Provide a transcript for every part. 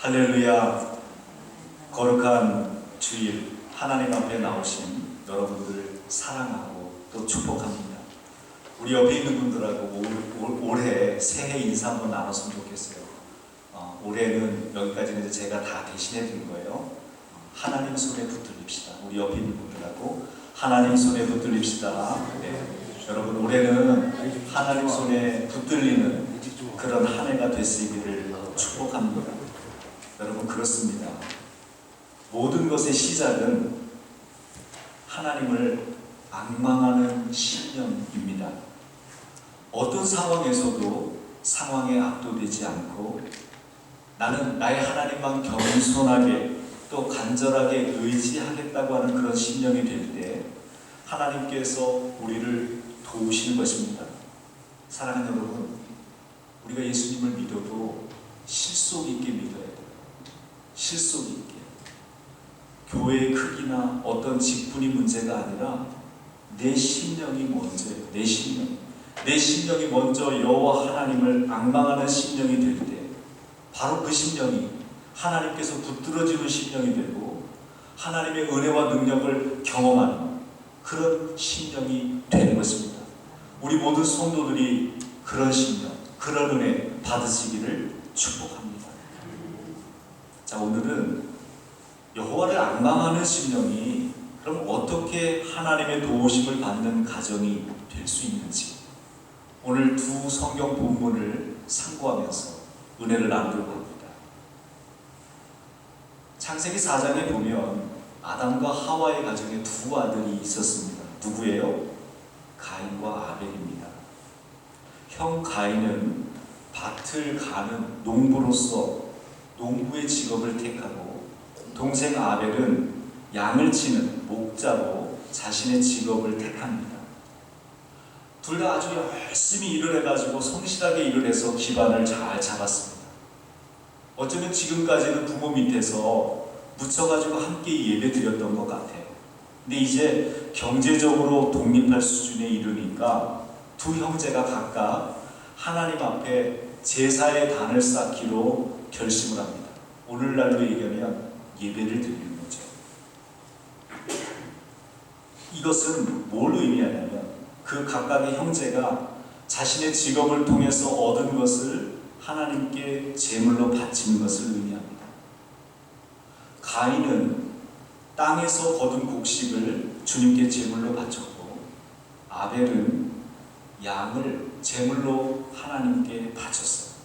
할렐루야. 거룩한 주일 하나님 앞에 나오신 여러분들 사랑하고 또 축복합니다. 우리 옆에 있는 분들하고 올해 새해 인사 한번 나눴으면 좋겠어요. 올해는 여기까지는 이제 제가 다 대신해 드린 거예요. 하나님 손에 붙들립시다. 우리 옆에 있는 분들하고 하나님 손에 붙들립시다. 네. 여러분, 올해는 하나님 손에 붙들리는 그런 한 해가 되시기를 축복합니다. 여러분, 그렇습니다. 모든 것의 시작은 하나님을 앙망하는 신념입니다. 어떤 상황에서도 상황에 압도되지 않고 나는 나의 하나님만 겸손하게 또 간절하게 의지하겠다고 하는 그런 신념이 될 때 하나님께서 우리를 도우시는 것입니다. 사랑하는 여러분, 우리가 예수님을 믿어도 실속 있게 믿어야 돼요. 실속 있게. 교회의 크기나 어떤 직분이 문제가 아니라 내 심령이 먼저예요. 내 심령. 내 심령이 먼저 여호와 하나님을 앙망하는 심령이 될 때 바로 그 심령이 하나님께서 붙들어지는 심령이 되고 하나님의 은혜와 능력을 경험하는 그런 심령이 되는 것입니다. 우리 모든 성도들이 그런 심령, 그런 은혜 받으시기를 축복합니다. 자, 오늘은 여호와를 앙망하는 심령이 그럼 어떻게 하나님의 도우심을 받는 가정이 될 수 있는지 오늘 두 성경 본문을 참고하면서 은혜를 나누려고 합니다. 창세기 4장에 보면 아담과 하와의 가정에 두 아들이 있었습니다. 누구예요? 가인과 아벨입니다. 형 가인은 밭을 가는 농부로서 농부의 직업을 택하고 동생 아벨은 양을 치는 목자로 자신의 직업을 택합니다. 둘 다 아주 열심히 일을 해가지고 성실하게 일을 해서 기반을 잘 잡았습니다. 어쩌면 지금까지는 부모 밑에서 묻혀가지고 함께 예배 드렸던 것 같아요. 근데 이제 경제적으로 독립할 수준에 이르니까 두 형제가 각각 하나님 앞에 제사의 단을 쌓기로 결심을 합니다. 오늘날로 얘기하면 예배를 드리는 거죠. 이것은 뭘 의미하냐면 그 각각의 형제가 자신의 직업을 통해서 얻은 것을 하나님께 제물로 바치는 것을 의미합니다. 가인은 땅에서 거둔 곡식을 주님께 제물로 바쳤고 아벨은 양을 제물로 하나님께 바쳤어요.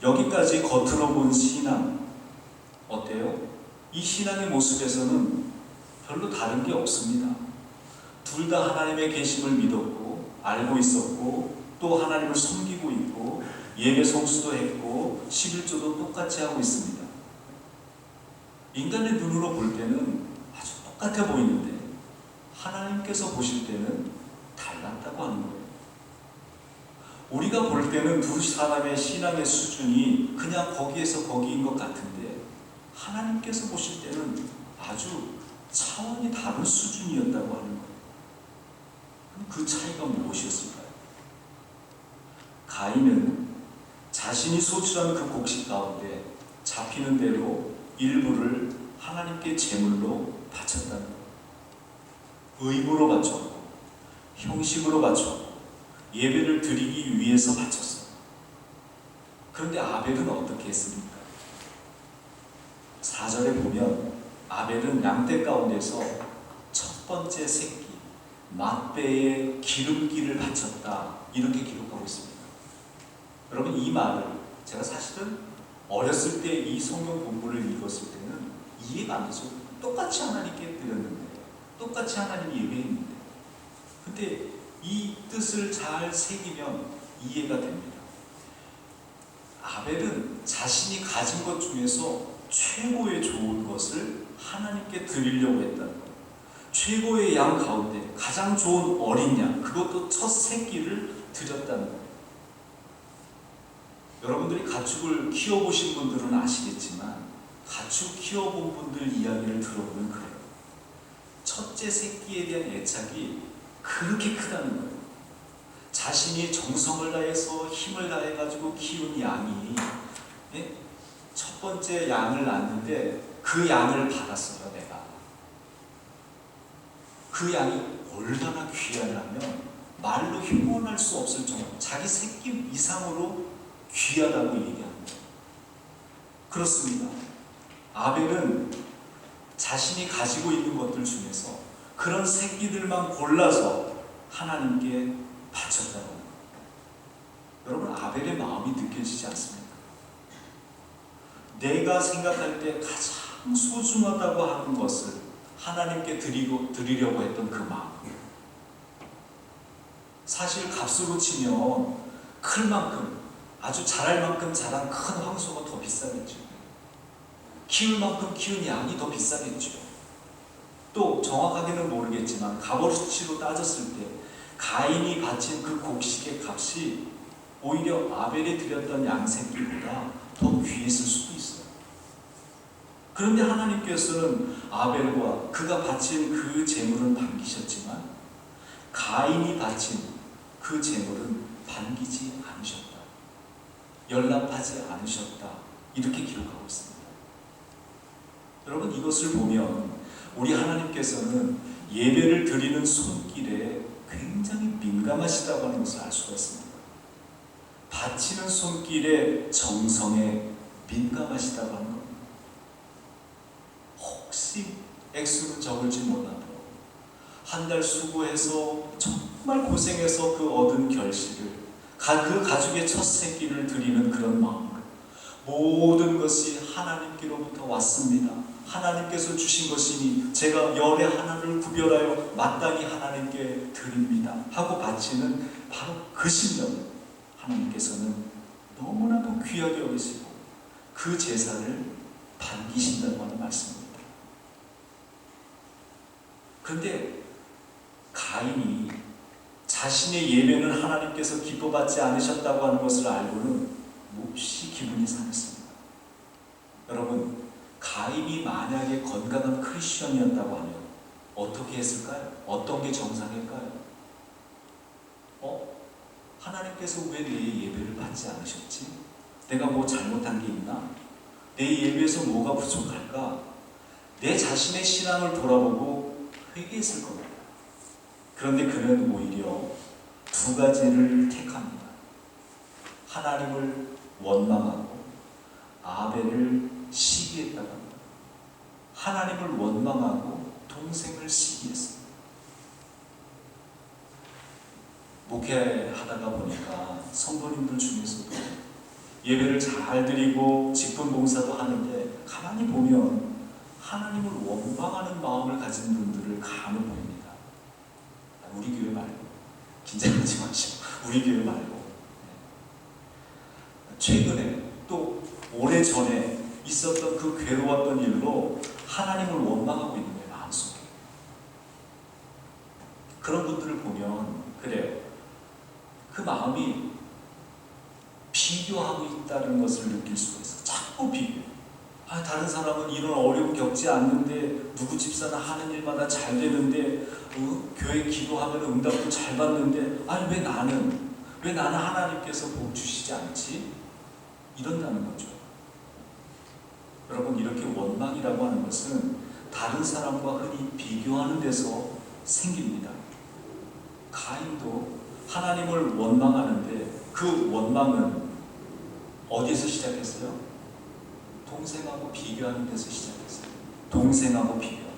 여기까지 겉으로 본 신앙 어때요? 이 신앙의 모습에서는 별로 다른 게 없습니다. 둘 다 하나님의 계심을 믿었고 알고 있었고 또 하나님을 섬기고 있고 예배 성수도 했고 11조도 똑같이 하고 있습니다. 인간의 눈으로 볼 때는 아주 똑같아 보이는데 하나님께서 보실 때는 달랐다고 하는 거예요. 우리가 볼 때는 두 사람의 신앙의 수준이 그냥 거기에서 거기인 것 같은데 하나님께서 보실 때는 아주 차원이 다른 수준이었다고 하는 거예요. 그럼 그 차이가 무엇이었을까요? 가인은 자신이 소출한 그 곡식 가운데 잡히는 대로 일부를 하나님께 제물로 바쳤다는 거예요. 의무로 바쳤고 형식으로 바쳤고 예배를 드리기 위해서 바쳤어요. 그런데 아벨은 어떻게 했습니까? 4절에 보면 아벨은 양떼 가운데서 첫 번째 새끼 맛배의 기름기를 바쳤다 이렇게 기록하고 있습니다. 여러분, 이 말을 제가 사실은 어렸을 때 이 성경 본문을 읽었을 때는 이해가 안 되죠. 똑같이 하나님께 드렸는데 똑같이 하나님 예배했는데 근데 이 뜻을 잘 새기면 이해가 됩니다. 아벨은 자신이 가진 것 중에서 최고의 좋은 것을 하나님께 드리려고 했다는 거예요. 최고의 양 가운데 가장 좋은 어린 양, 그것도 첫 새끼를 드렸다는 거예요. 여러분들이 가축을 키워보신 분들은 아시겠지만 가축 키워본 분들 이야기를 들어보면 그래요. 첫째 새끼에 대한 애착이 그렇게 크다는 거예요. 자신이 정성을 다해서 힘을 다해가지고 키운 양이 예? 첫 번째 양을 낳는데 그 양을 받았어요. 내가. 그 양이 얼마나 귀하냐면 말로 형언할 수 없을 정도로 자기 새끼 이상으로 귀하다고 얘기합니다. 그렇습니다. 아벨은 자신이 가지고 있는 것들 중에서 그런 새끼들만 골라서 하나님께 바쳤다고 합니다. 여러분, 아벨의 마음이 느껴지지 않습니까? 내가 생각할 때 가장 소중하다고 하는 것을 하나님께 드리려고 했던 그 마음. 사실 값으로 치면 클 만큼, 아주 자랄 만큼 자란 큰 황소가 더 비싸겠죠. 키울 만큼 키운 양이 더 비싸겠죠. 또 정확하게는 모르겠지만 값어치로 따졌을 때 가인이 바친 그 곡식의 값이 오히려 아벨이 드렸던 양새끼보다 더 귀했을 수도 있어요. 그런데 하나님께서는 아벨과 그가 바친 그 제물은 반기셨지만 가인이 바친 그 제물은 반기지 않으셨다. 연락하지 않으셨다. 이렇게 기록하고 있습니다. 여러분, 이것을 보면 우리 하나님께서는 예배를 드리는 손길에 굉장히 민감하시다고 하는 것을 알 수가 있습니다. 바치는 손길의 정성에 민감하시다고 하는 겁니다. 혹시 액수는 적을지 몰라도 한 달 수고해서 정말 고생해서 그 얻은 결실을 그 가족의 첫 새끼를 드리는 그런 마음, 모든 것이 하나님께로부터 왔습니다. 하나님께서 주신 것이니 제가 열의 하나를 구별하여 마땅히 하나님께 드립니다 하고 바치는 바로 그 심령, 하나님께서는 너무나도 귀하게 여기시고 그 제사를 반기신다고 하는 말씀입니다. 그런데 가인이 자신의 예배는 하나님께서 기뻐받지 않으셨다고 하는 것을 알고는 몹시 기분이 상했습니다. 여러분, 가인이 만약에 건강한 크리스천이었다고 하면 어떻게 했을까요? 어떤 게 정상일까요? 하나님께서 왜 내 예배를 받지 않으셨지? 내가 뭐 잘못한 게 있나? 내 예배에서 뭐가 부족할까? 내 자신의 신앙을 돌아보고 회개했을 겁니다. 그런데 그는 오히려 두 가지를 택합니다. 하나님을 원망하고 아벨을 시기했다고 합니다. 하나님을 원망하고 동생을 시기했습니다. 목회하다가 보니까 성도님들 중에서도 예배를 잘 드리고 직분 봉사도 하는데 가만히 보면 하나님을 원망하는 마음을 가진 분들을 간혹 봅니다. 우리 교회 말고, 긴장하지 마시고 우리 교회 말고, 최근에 또 오래전에 있었던 그 괴로웠던 일로 하나님을 원망하고 있는 거예요. 마음속에. 그런 분들을 보면 그래요. 그 마음이 비교하고 있다는 것을 느낄 수가 있어요. 자꾸 비교. 다른 사람은 이런 어려움 겪지 않는데, 누구 집사는 하는 일마다 잘 되는데, 교회 기도하면 응답도 잘 받는데, 왜 나는 하나님께서 복 주시지 않지? 이런다는 거죠. 여러분, 이렇게 원망이라고 하는 것은 다른 사람과 흔히 비교하는 데서 생깁니다. 가인도 하나님을 원망하는데 그 원망은 어디에서 시작했어요? 동생하고 비교하는 데서 시작했어요. 동생하고 비교합니다.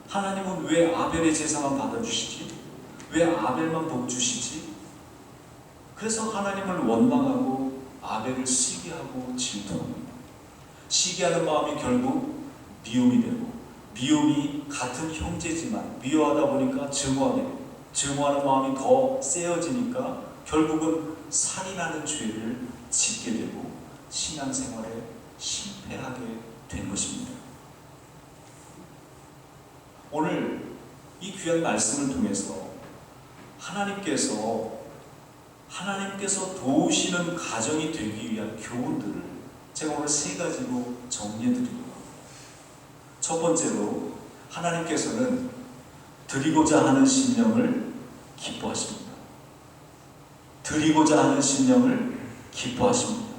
하나님은 왜 아벨의 제사만 받아주시지? 왜 아벨만 복 주시지? 그래서 하나님을 원망하고 아벨을 시기하고 질투합니다. 시기하는 마음이 결국 미움이 되고, 미움이 같은 형제지만 미워하다 보니까 증오하게 되고, 증오하는 마음이 더 세어지니까 결국은 살인하는 죄를 짓게 되고 신앙생활에 실패하게 된 것입니다. 오늘 이 귀한 말씀을 통해서 하나님께서 도우시는 가정이 되기 위한 교훈들을 제가 오늘 세 가지로 정리해드리려고 합니다. 첫 번째로, 하나님께서는 드리고자 하는 심령을 기뻐하십니다. 드리고자 하는 심령을 기뻐하십니다.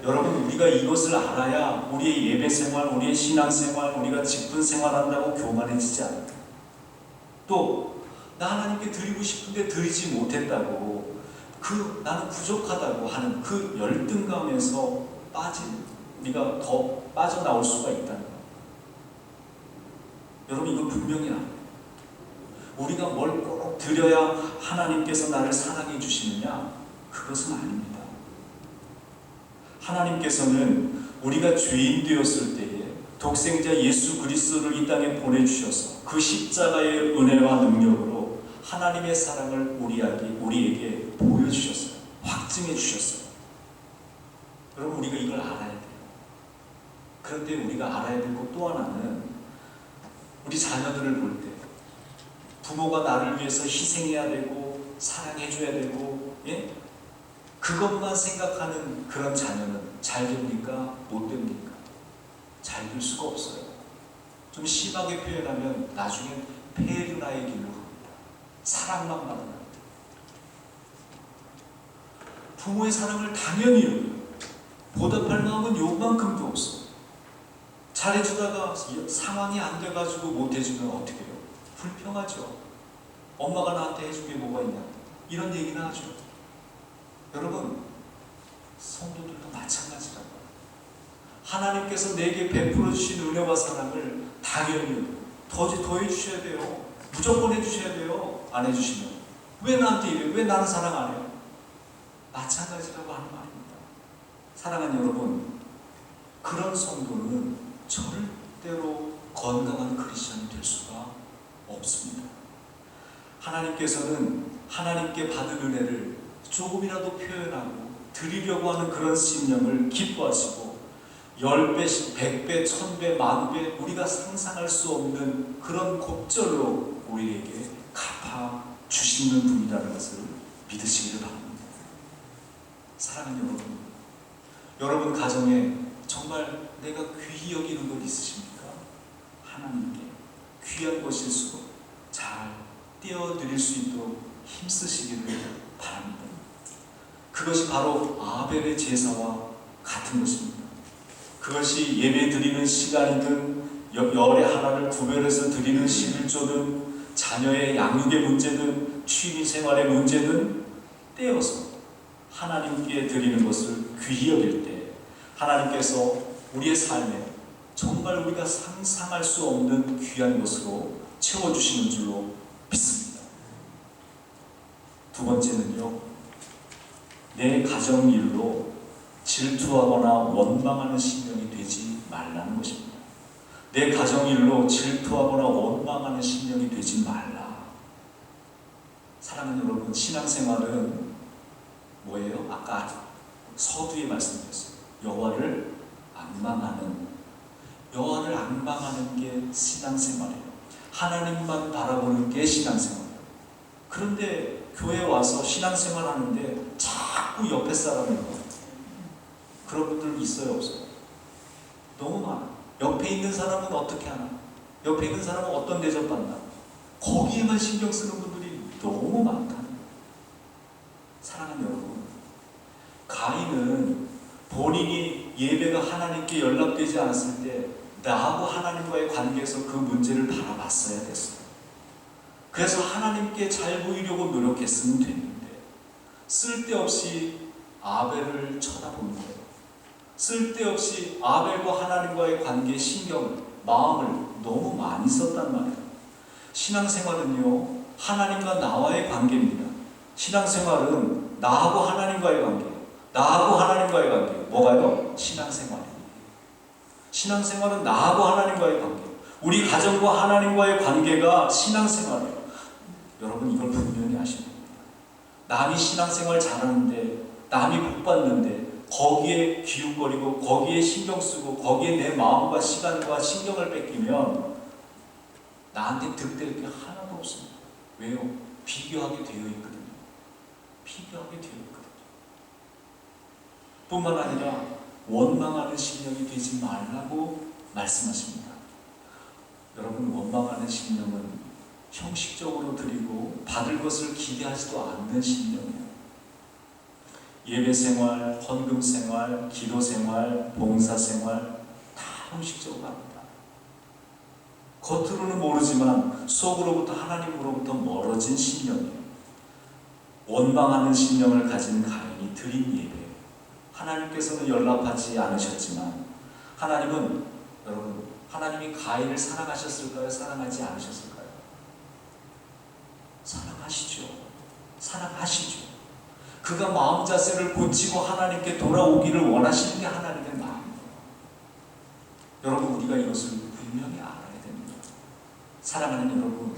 여러분, 우리가 이것을 알아야 우리의 예배 생활, 우리의 신앙 생활, 우리가 직분 생활한다고 교만해지지 않아요. 또 나 하나님께 드리고 싶은데 드리지 못했다고, 나는 부족하다고 하는 그 열등감에서 우리가 더 빠져나올 수가 있다는 거예요. 여러분, 이거 분명히 알아요. 우리가 뭘 꼭 드려야 하나님께서 나를 사랑해 주시느냐? 그것은 아닙니다. 하나님께서는 우리가 죄인 되었을 때에 독생자 예수 그리스도를 이 땅에 보내주셔서 그 십자가의 은혜와 능력으로 하나님의 사랑을 우리에게 보여주셨어요. 확증해 주셨어요. 여러분, 우리가 이걸 알아야 돼요. 그런데 우리가 알아야 될 것 또 하나는, 우리 자녀들을 볼 때 부모가 나를 위해서 희생해야 되고 사랑해줘야 되고, 그것만 생각하는 그런 자녀는 잘 됩니까? 못 됩니까? 잘 될 수가 없어요. 좀 심하게 표현하면 나중엔 페르나의 길로 갑니다. 사랑만 받는 겁니다. 부모의 사랑을 당연히 여겨요. 보답할 마음은 요만큼도 없어. 잘해주다가 상황이 안 돼가지고 못해주면 어떻게 해요? 불평하죠. 엄마가 나한테 해준 게 뭐가 있냐, 이런 얘기는 하죠. 여러분, 성도들도 마찬가지라고. 하나님께서 내게 베풀어 주신 은혜와 사랑을 당연히 더 해주셔야 돼요. 무조건 해주셔야 돼요. 안 해주시면 왜 나한테 이래요? 왜 나는 사랑 안 해요? 마찬가지라고 하는 말입니다. 사랑하는 여러분, 그런 성도는 절대로 건강한 크리스천이 될 수가 없습니다. 하나님께서는 하나님께 받은 은혜를 조금이라도 표현하고 드리려고 하는 그런 심령을 기뻐하시고 10배씩 100배, 1000배, 10,000배 우리가 상상할 수 없는 그런 곱절로 우리에게 갚아주시는 분이라는 것을 믿으시기를 바랍니다. 사랑하는 여러분 가정에 정말 내가 귀히 여기는 것 있으십니까? 하나님께 귀한 것일수록 잘 떼어드릴 수 있도록 힘쓰시기를 바랍니다. 그것이 바로 아벨의 제사와 같은 것입니다. 그것이 예배 드리는 시간이든 열의 하나를 구별해서 드리는 11조든 자녀의 양육의 문제든 취미생활의 문제든 떼어서 하나님께 드리는 것을 귀히 여길 때 하나님께서 우리의 삶에 정말 우리가 상상할 수 없는 귀한 것으로 채워주시는 줄로 믿습니다. 두 번째는요, 내 가정 일로 질투하거나 원망하는 심령이 되지 말라는 것입니다. 내 가정 일로 질투하거나 원망하는 심령이 되지 말라. 사랑하는 여러분, 신앙생활은 뭐예요? 아까 서두에 말씀드렸어요. 여호와를 앙망하는 게 신앙생활이에요. 하나님만 바라보는 게 신앙생활이에요. 그런데 교회 와서 신앙생활 하는데 자꾸 옆에 사람을 봐. 그런 분들 있어요, 없어요? 너무 많아. 옆에 있는 사람은 어떻게 하나? 옆에 있는 사람은 어떤 대접받나? 거기에만 신경 쓰는 분들이 너무 많다는 거예요. 사랑하는 여러분, 가인은 본인이 예배가 하나님께 연락되지 않았을 때 나하고 하나님과의 관계에서 그 문제를 바라봤어야 됐어요. 그래서 하나님께 잘 보이려고 노력했으면 됐는데 쓸데없이 아벨을 쳐다본 거예요. 쓸데없이 아벨과 하나님과의 관계에 마음을 너무 많이 썼단 말이에요. 신앙생활은요, 하나님과 나와의 관계입니다. 신앙생활은 나하고 하나님과의 관계, 나하고 하나님과의 관계. 뭐가요? 신앙생활입니다. 신앙생활은 나하고 하나님과의 관계, 우리 가정과 하나님과의 관계가 신앙생활이에요. 여러분, 이걸 분명히 아셔야 됩니다. 남이 신앙생활 잘하는데, 남이 복받는데 거기에 기웃거리고 거기에 신경 쓰고 거기에 내 마음과 시간과 신경을 뺏기면 나한테 득될 게 하나도 없습니다. 왜요? 비교하게 되어 있거든요. 비교하게 되어 있거든요. 뿐만 아니라 원망하는 심령이 되지 말라고 말씀하십니다. 여러분, 원망하는 심령은 형식적으로 드리고 받을 것을 기대하지도 않는 심령이에요. 예배 생활, 헌금 생활, 기도 생활, 봉사 생활 다 형식적으로 합니다. 겉으로는 모르지만 속으로부터 하나님으로부터 멀어진 심령이에요. 원망하는 심령을 가진 가인이 드린 예배. 하나님께서는 연락하지 않으셨지만 하나님은, 여러분, 하나님이 가인을 사랑하셨을까요? 사랑하지 않으셨을까요? 사랑하시죠. 사랑하시죠. 그가 마음 자세를 고치고 하나님께 돌아오기를 원하시는 게 하나님의 마음이에요. 여러분, 우리가 이것을 분명히 알아야 됩니다. 사랑하는 여러분,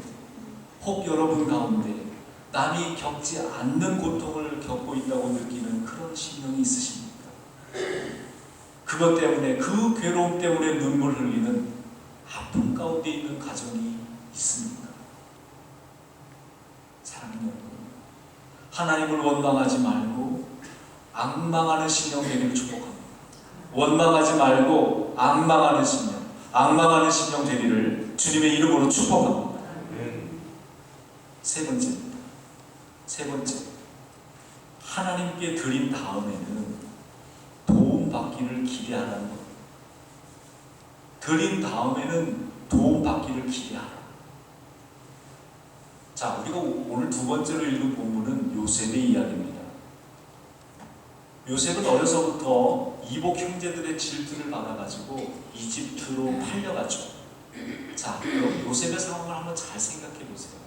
혹 여러분 가운데 남이 겪지 않는 고통을 겪고 있다고 느끼는 그런 심령이 있으십니까? 그것 때문에, 그 괴로움 때문에 눈물 흘리는 아픔 가운데 있는 가정이 있습니까? 사랑하는 여러분, 하나님을 원망하지 말고 앙망하는 심령 되기를 축복합니다. 원망하지 말고 앙망하는 심령 되기를 주님의 이름으로 축복합니다. 세 번째, 하나님께 드린 다음에는 도움받기를 기대하라는 것. 드린 다음에는 도움받기를 기대하라. 자, 우리가 오늘 두 번째로 읽은 본문은 요셉의 이야기입니다. 요셉은 어려서부터 이복 형제들의 질투를 받아가지고 이집트로 팔려가죠. 자, 그럼 요셉의 상황을 한번 잘 생각해 보세요.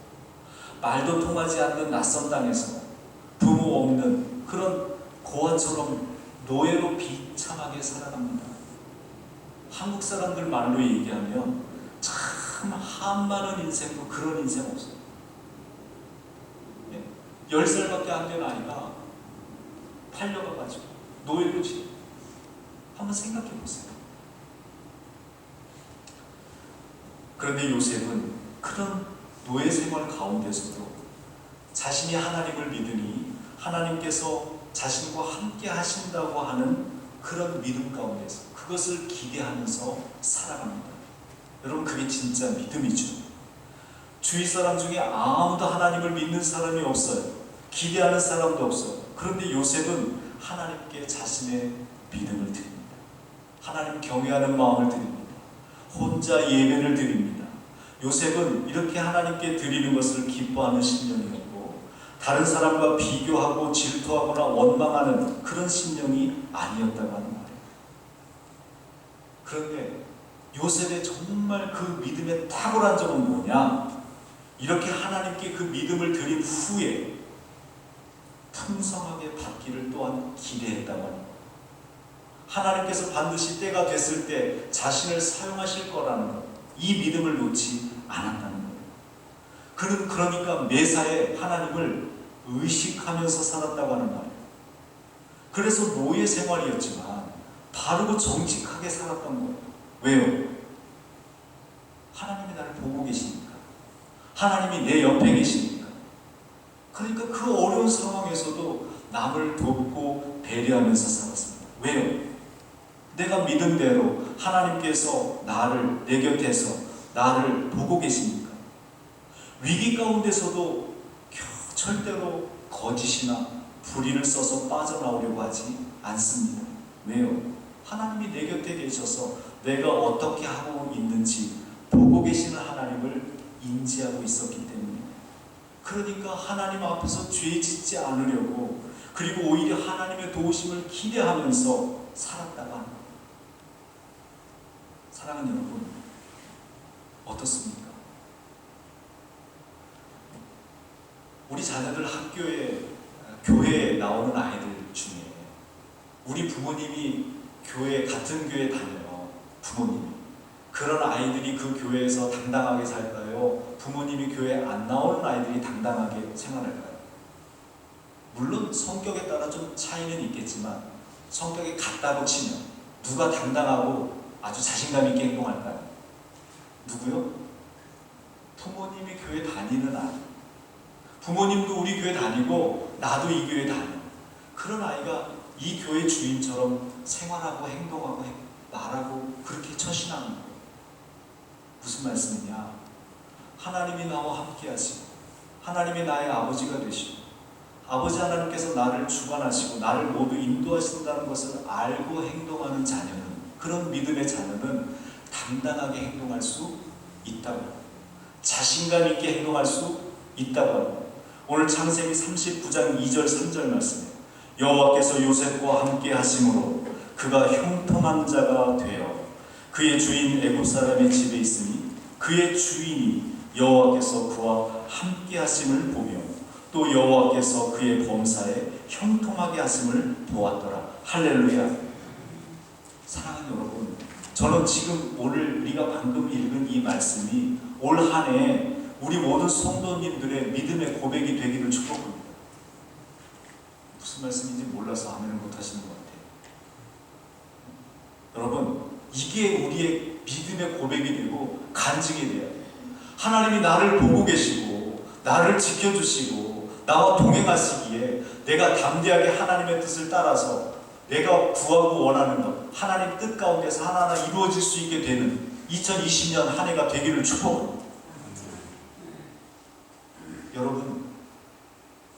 말도 통하지 않는 낯선 땅에서 부모 없는 그런 고아처럼 노예로 비참하게 살아갑니다. 한국 사람들 말로 얘기하면 참 한많은 인생도 그런 인생 없어요. 10살밖에 안 된 아이가 팔려가가지고 노예로 지내. 한번 생각해 보세요. 그런데 요셉은 그런 노예 생활 가운데서도 자신이 하나님을 믿으니 하나님께서 자신과 함께 하신다고 하는 그런 믿음 가운데서 그것을 기대하면서 살아갑니다. 여러분, 그게 진짜 믿음이죠. 주위 사람 중에 아무도 하나님을 믿는 사람이 없어요. 기대하는 사람도 없어요. 그런데 요셉은 하나님께 자신의 믿음을 드립니다. 하나님 경외하는 마음을 드립니다. 혼자 예배를 드립니다. 요셉은 이렇게 하나님께 드리는 것을 기뻐하는 심령이었고, 다른 사람과 비교하고 질투하거나 원망하는 그런 심령이 아니었다고 하는 말이에요. 그런데 요셉의 정말 그 믿음의 탁월한 점은 뭐냐? 이렇게 하나님께 그 믿음을 드린 후에 풍성하게 받기를 또한 기대했다고 합니다. 하나님께서 반드시 때가 됐을 때 자신을 사용하실 거라는 것, 이 믿음을 놓지 않았다는 거예요. 그는 그러니까 매사에 하나님을 의식하면서 살았다고 하는 말이에요. 그래서 노예 생활이었지만 바르고 정직하게 살았던 거예요. 왜요? 하나님이 나를 보고 계시니까. 하나님이 내 옆에 계시니까. 그러니까 그 어려운 상황에서도 남을 돕고 배려하면서 살았습니다. 왜요? 내가 믿은 대로 하나님께서 내 곁에서 나를 보고 계시니까. 위기 가운데서도 절대로 거짓이나 불의를 써서 빠져나오려고 하지 않습니다. 왜요? 하나님이 내 곁에 계셔서 내가 어떻게 하고 있는지 보고 계시는 하나님을 인지하고 있었기 때문에, 그러니까 하나님 앞에서 죄 짓지 않으려고, 그리고 오히려 하나님의 도우심을 기대하면서 살았다고 합니다. 사랑하는 여러분, 어떻습니까? 우리 자녀들 교회에 나오는 아이들 중에 우리 부모님이 같은 교회에 다녀요. 부모님이. 그런 아이들이 그 교회에서 당당하게 살까요? 부모님이 교회에 안 나오는 아이들이 당당하게 생활할까요? 물론 성격에 따라 좀 차이는 있겠지만 성격이 같다고 치면 누가 당당하고 아주 자신감 있게 행동할까요? 누구요? 부모님이 교회 다니는 아이. 부모님도 우리 교회 다니고 나도 이 교회 다녀. 그런 아이가 이 교회 주인처럼 생활하고 행동하고 말하고 그렇게 처신하는 거예요. 무슨 말씀이냐? 하나님이 나와 함께 하시고 하나님이 나의 아버지가 되시고 아버지 하나님께서 나를 주관하시고 나를 모두 인도하신다는 것을 알고 행동하는 자녀는, 그런 믿음의 자녀는 당당하게 행동할 수 있다고 합니다. 자신감 있게 행동할 수 있다고 합니다. 오늘 창세기 39장 2절 3절 말씀에 여호와께서 요셉과 함께 하심으로 그가 형통한 자가 되어 그의 주인 애굽 사람의 집에 있으니 그의 주인이 여호와께서 그와 함께 하심을 보며 또 여호와께서 그의 범사에 형통하게 하심을 보았더라. 할렐루야. 사랑하는 여러분, 저는 지금 오늘 우리가 방금 읽은 이 말씀이 올 한 해 우리 모든 성도님들의 믿음의 고백이 되기를 축복합니다. 무슨 말씀인지 몰라서 아멘을 못하시는 것 같아요. 여러분, 이게 우리의 믿음의 고백이 되고 간증이 돼야 돼요. 하나님이 나를 보고 계시고 나를 지켜주시고 나와 동행하시기에 내가 담대하게 하나님의 뜻을 따라서 내가 구하고 원하는 것, 하나님 뜻 가운데서 하나하나 이루어질 수 있게 되는 2020년 한 해가 되기를 축복합니다. 여러분,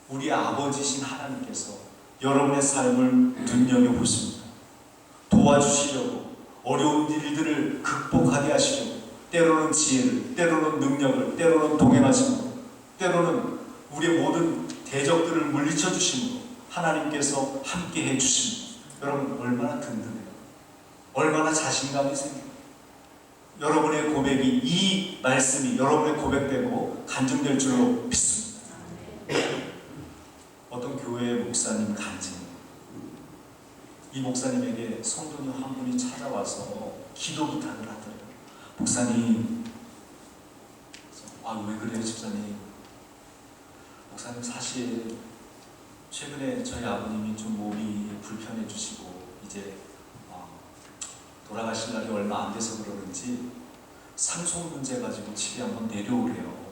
우리 아버지신 하나님께서 여러분의 삶을 눈여겨보십니다. 도와주시려고, 어려운 일들을 극복하게 하시려고, 때로는 지혜를, 때로는 능력을, 때로는 동행하심으로, 때로는 우리의 모든 대적들을 물리쳐 주심으로 하나님께서 함께 해주십니다. 여러분, 얼마나 든든해요. 얼마나 자신감이 생겨요. 여러분의 고백이, 이 말씀이 여러분의 고백되고 간증될 줄로 믿습니다. 어떤 교회의 목사님 간증, 이 목사님에게 성도님 한 분이 찾아와서 기도 부탁을 하더라고요. 목사님, 왜 그래요 집사님? 목사님, 사실 최근에 저희 아버님이 좀 몸이 불편해지시고 이제 돌아가실 날이 얼마 안 돼서 그러는지 상속 문제 가지고 집에 한번 내려오래요.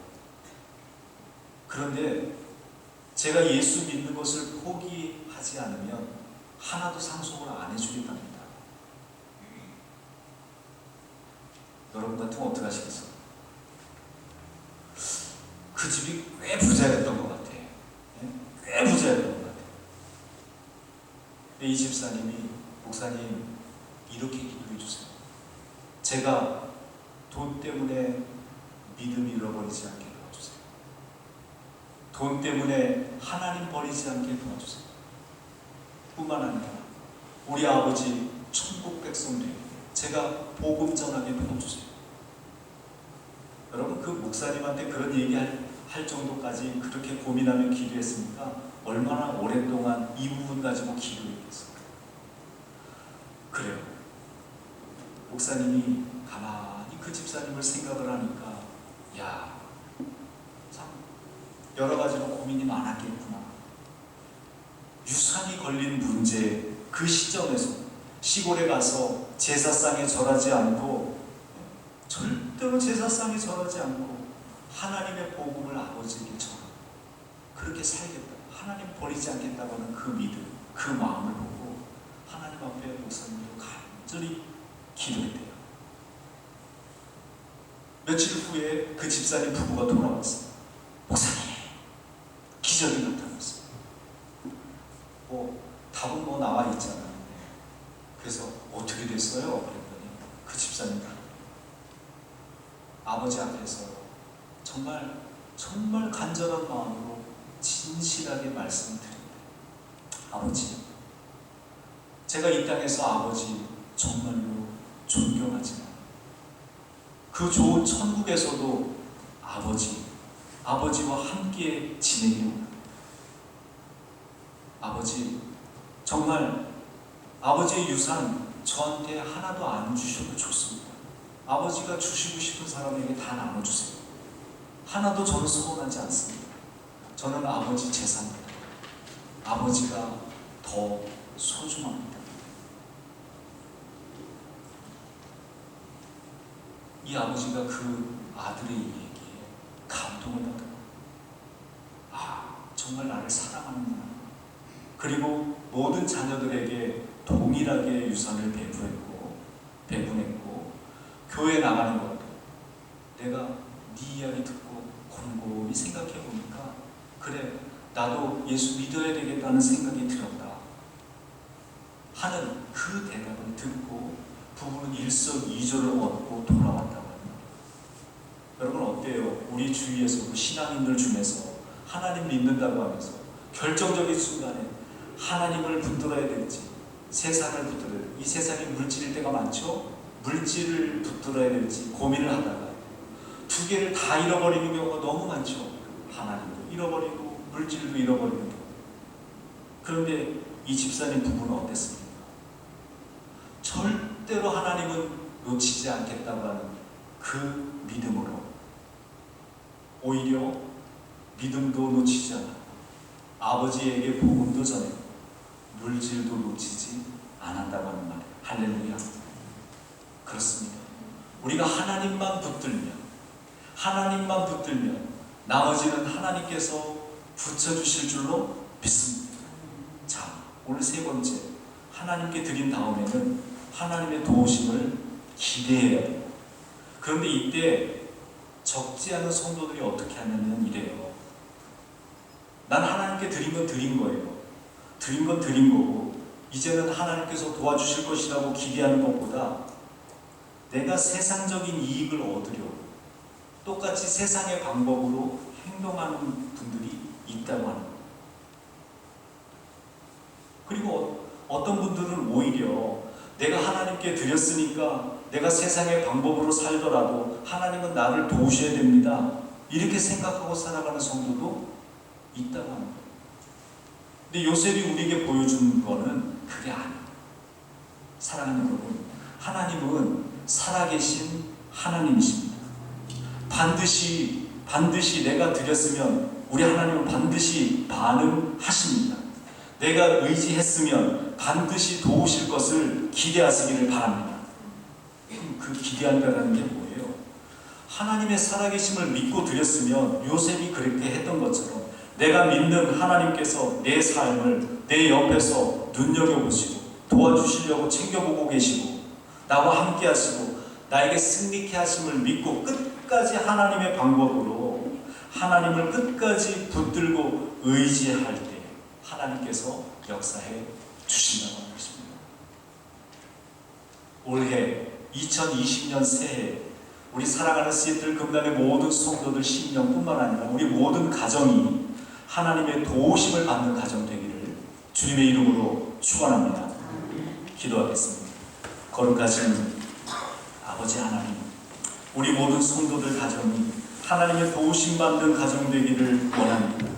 그런데 제가 예수 믿는 것을 포기하지 않으면 하나도 상속을 안 해주겠답니다. 여러분 같으면 어떻게 하시겠어요? 그 집이 꽤 부자였던 것 같아요. 꽤 부자였던 것 같아요. 근데 이 집사님이, 목사님 이렇게 기도해 주세요. 제가 돈 때문에 믿음 잃어버리지 않게 도와주세요. 돈 때문에 하나님 버리지 않게 도와주세요. 뿐만 아니라 우리 아버지 천국 백성 되게 제가 복음 전하게 도와주세요. 여러분, 그 목사님한테 그런 얘기할 정도까지 그렇게 고민하며 기도했으니까 얼마나 오랫동안 이 부분 가지고 기도했겠어요. 그래요. 목사님이 가만히 그 집사님을 생각을 하니까, 야, 참 여러 가지로 고민이 많았겠구나. 유산이 걸린 문제, 그 시점에서 시골에 가서 제사상에 절하지 않고, 절대로 제사상에 절하지 않고 하나님의 복음을 아버지에게 전하고 그렇게 살겠다, 하나님 버리지 않겠다고 하는 그 믿음, 그 마음을 보고 하나님 앞에 목사님도 간절히 기도했대요. 며칠 후에 그 집사님 부부가 돌아왔어요. 목사님, 기적이 나타났어요. 답은 나와 있잖아요. 그래서 어떻게 됐어요? 그랬더니 그 집사님 아버지 앞에서 정말 간절한 마음으로 진실하게 말씀드립니다. 아버지, 제가 이 땅에서 아버지 정말로 존경하지만 그 좋은 천국에서도 아버지와 함께 지내기 원합니다. 아버지, 정말 아버지의 유산 저한테 하나도 안 주셔도 좋습니다. 아버지가 주시고 싶은 사람에게 다 나눠주세요. 하나도 저는 서운하지 않습니다. 저는 아버지 재산입니다. 아버지가 더 소중합니다. 이 아버지가 그 아들의 얘기에 감동을 받아요. 정말 나를 사랑하는구나. 그리고 모든 자녀들에게 동일하게 유산을 배분했고 교회 나가는 것도 내가 네 이야기 듣고 곰곰이 생각해 보니까, 그래, 나도 예수 믿어야 되겠다는 생각이 들었다 하는 그 대답을 듣고 부부는 일석이조를 얻고 돌아왔다고 합니다. 여러분 어때요? 우리 주위에서 그 신앙인들 중에서 하나님 믿는다고 하면서 결정적인 순간에 하나님을 붙들어야 될지 세상을 붙들어야 될지, 이 세상이 물질일 때가 많죠? 물질을 붙들어야 될지 고민을 하다가 두 개를 다 잃어버리는 경우가 너무 많죠. 하나님도 잃어버리고 물질도 잃어버리는 경우. 그런데 이 집사님 부부는 어땠습니까? 절대로 하나님은 놓치지 않겠다고 하는 그 믿음으로 오히려 믿음도 놓치지 않았고 아버지에게 복음도 전했고 물질도 놓치지 않았다고 하는 말이에요. 할렐루야. 그렇습니다. 우리가 하나님만 붙들면 나머지는 하나님께서 붙여주실 줄로 믿습니다. 자, 오늘 세 번째, 하나님께 드린 다음에는 하나님의 도우심을 기대해야 돼요. 그런데 이때 적지 않은 성도들이 어떻게 하냐면 이래요. 난 하나님께 드린 건 드린 거예요. 드린 건 드린 거고 이제는 하나님께서 도와주실 것이라고 기대하는 것보다 내가 세상적인 이익을 얻으려고 똑같이 세상의 방법으로 행동하는 분들이 있다고 하는 거예요. 그리고 어떤 분들은 오히려 내가 하나님께 드렸으니까 내가 세상의 방법으로 살더라도 하나님은 나를 도우셔야 됩니다. 이렇게 생각하고 살아가는 성도도 있다고 하는 거예요. 근데 요셉이 우리에게 보여준 거는 그게 아니에요. 사랑하는 여러분, 하나님은 살아계신 하나님이십니다. 반드시 내가 드렸으면 우리 하나님은 반드시 반응하십니다. 내가 의지했으면 반드시 도우실 것을 기대하시기를 바랍니다. 그 기대한다는 게 뭐예요? 하나님의 살아계심을 믿고 드렸으면 요셉이 그렇게 했던 것처럼 내가 믿는 하나님께서 내 삶을 내 옆에서 눈여겨보시고 도와주시려고 챙겨보고 계시고 나와 함께 하시고 나에게 승리케 하심을 믿고 끝까지 하나님의 방법으로 하나님을 끝까지 붙들고 의지할 때 하나님께서 역사해 주신다고 하는 것입니다. 올해 2020년 새해 우리 사랑하는 시애틀 금단의 모든 성도들 심령뿐만 아니라 우리 모든 가정이 하나님의 도우심을 받는 가정 되기를 주님의 이름으로 축원합니다. 기도하겠습니다. 거룩하신 아버지 하나님, 우리 모든 성도들 가정이 하나님의 도우심 받는 가정 되기를 원합니다.